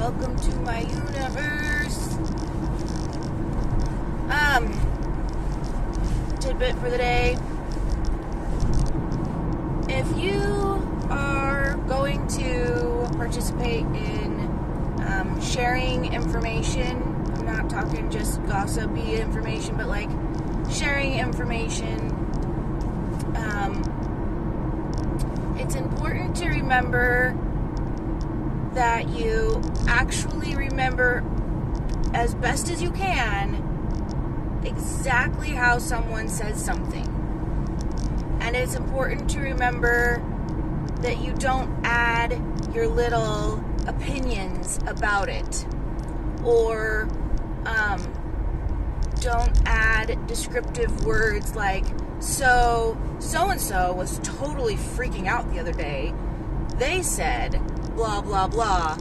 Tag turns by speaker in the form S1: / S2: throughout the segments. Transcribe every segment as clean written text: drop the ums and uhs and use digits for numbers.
S1: Welcome to my universe. Tidbit for the day. If you are going to participate in sharing information, I'm not talking just gossipy information, but like sharing information, it's important to remember that you actually remember as best as you can exactly how someone says something. And it's important to remember that you don't add your little opinions about it, or don't add descriptive words like, so-and-so was totally freaking out the other day. They said blah, blah, blah.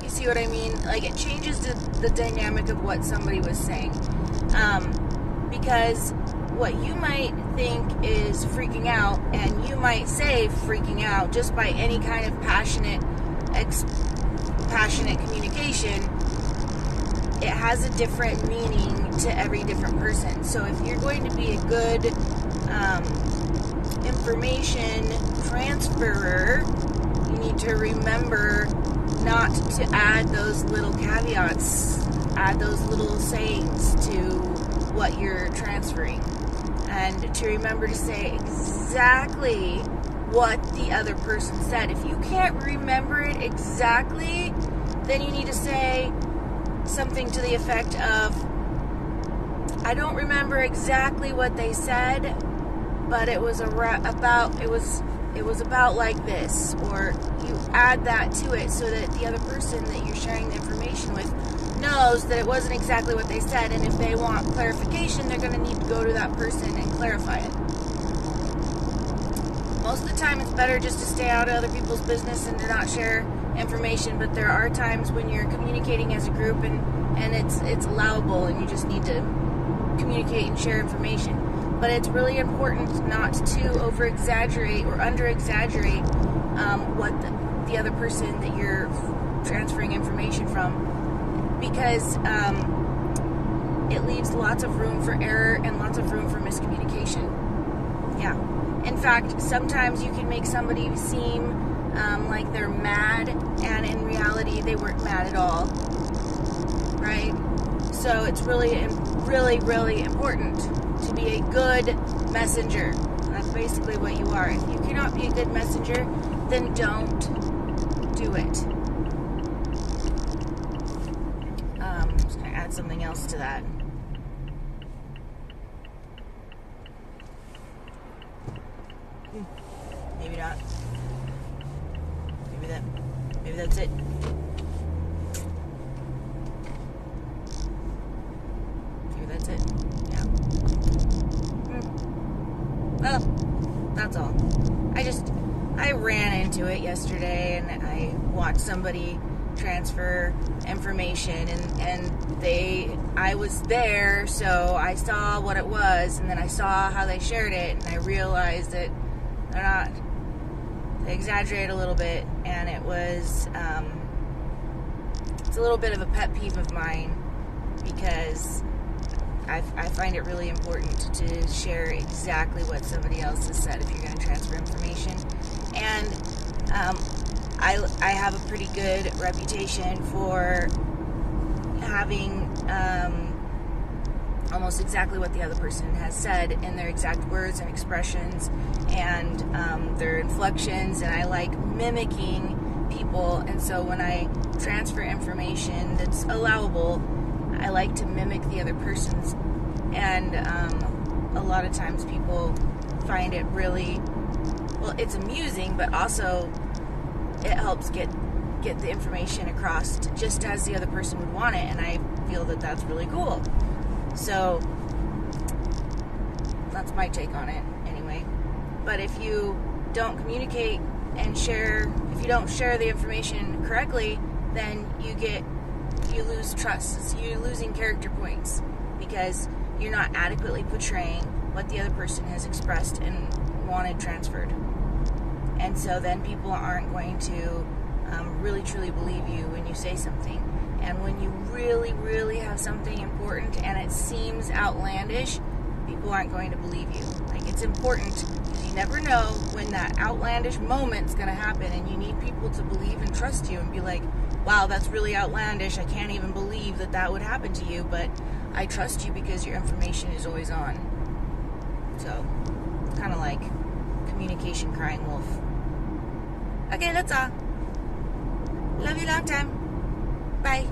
S1: You see what I mean? Like, it changes the dynamic of what somebody was saying. Because what you might think is freaking out, and you might say freaking out just by any kind of passionate communication, it has a different meaning to every different person. So if you're going to be a good information transferer, you need to remember not to add those little caveats, add those little sayings to what you're transferring, and to remember to say exactly what the other person said. If you can't remember it exactly, then you need to say something to the effect of, I don't remember exactly what they said, but it was about like this, or you add that to it so that the other person that you're sharing the information with knows that it wasn't exactly what they said, and if they want clarification, they're going to need to go to that person and clarify it. Most of the time, it's better just to stay out of other people's business and to not share information, but there are times when you're communicating as a group and it's allowable, and you just need to communicate and share information. But it's really important not to over-exaggerate or under-exaggerate what the other person that you're transferring information from, because it leaves lots of room for error and lots of room for miscommunication. Yeah. In fact, sometimes you can make somebody seem like they're mad, and in reality, they weren't mad at all. Right? So it's really, really, really important to be a good messenger. That's basically what you are. If you cannot be a good messenger, then don't do it. I'm just going to add something else to that. Maybe not. Maybe that's it. Maybe that's it. Yeah. Well, that's all. I ran into it yesterday, and I watched somebody transfer information, and I was there, so I saw what it was, and then I saw how they shared it, and I realized that they exaggerate a little bit, and it was, it's a little bit of a pet peeve of mine, because I find it really important to share exactly what somebody else has said if you're going to transfer information. And I have a pretty good reputation for having almost exactly what the other person has said in their exact words and expressions and their inflections, and I like mimicking people. And so when I transfer information that's allowable, I like to mimic the other person's, and a lot of times people find it really, well, it's amusing, but also it helps get the information across just as the other person would want it, and I feel that that's really cool. So that's my take on it anyway. But if you don't communicate and share, if you don't share the information correctly, then you lose trust. You're losing character points because you're not adequately portraying what the other person has expressed and wanted transferred. And so then people aren't going to really truly believe you when you say something. And when you really, really have something important and it seems outlandish, people aren't going to believe you. Like, it's important because you never know when that outlandish moment's going to happen, and you need people to believe and trust you and be like, wow, that's really outlandish. I can't even believe that that would happen to you, but I trust you because your information is always on. So, it's kind of like communication crying wolf. Okay, that's all. Love you long time. Bye.